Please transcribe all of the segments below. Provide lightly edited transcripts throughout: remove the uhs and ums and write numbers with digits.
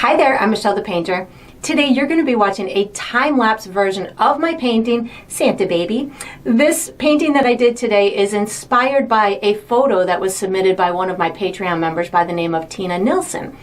Hi there, I'm Michelle the Painter. Today you're going to be watching a time-lapse version of my painting, Santa Baby. This painting that I did today is inspired by a photo that was submitted by one of my Patreon members by the name of Tina Nilsson.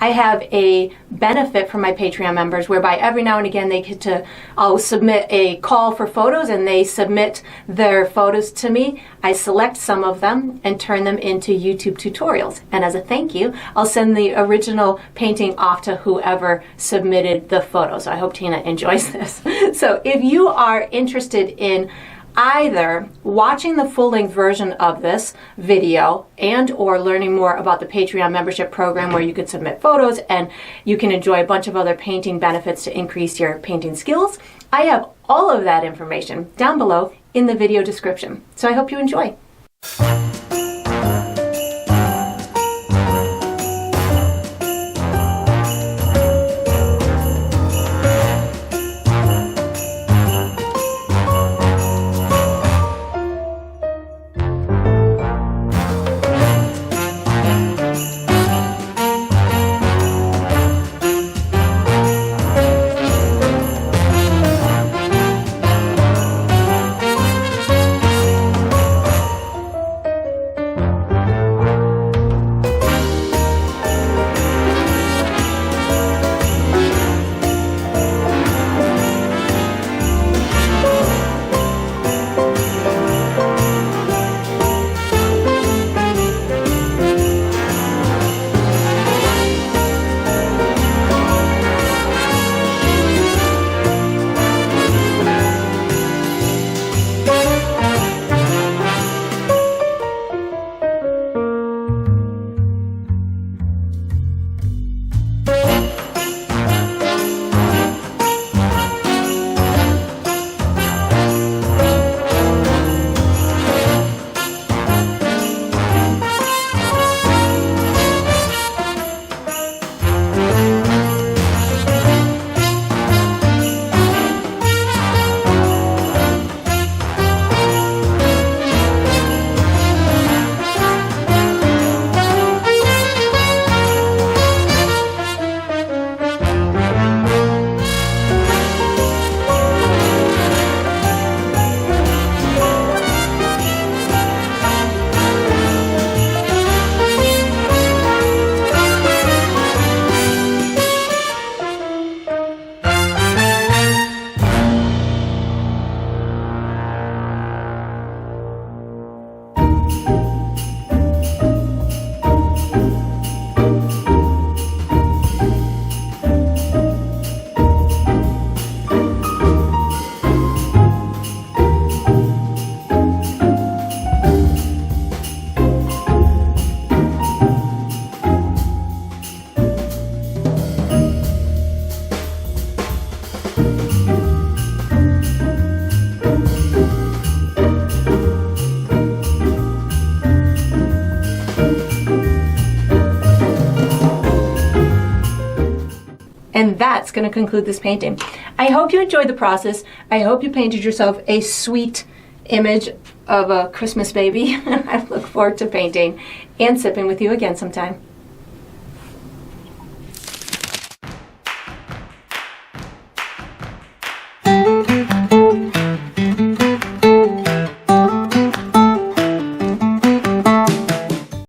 I have a benefit for my Patreon members whereby every now and again they get to, I'll submit a call for photos and they submit their photos to me. I select some of them and turn them into YouTube tutorials. And as a thank you, I'll send the original painting off to whoever submitted the photo. So I hope Tina enjoys this. So if you are interested in either watching the full-length version of this video and or learning more about the Patreon membership program where you could submit photos and you can enjoy a bunch of other painting benefits to increase your painting skills, I have all of that information down below in the video description. So I hope you enjoy. And that's going to conclude this painting. I hope you enjoyed the process. I hope you painted yourself a sweet image of a Christmas baby. I look forward to painting and sipping with you again sometime.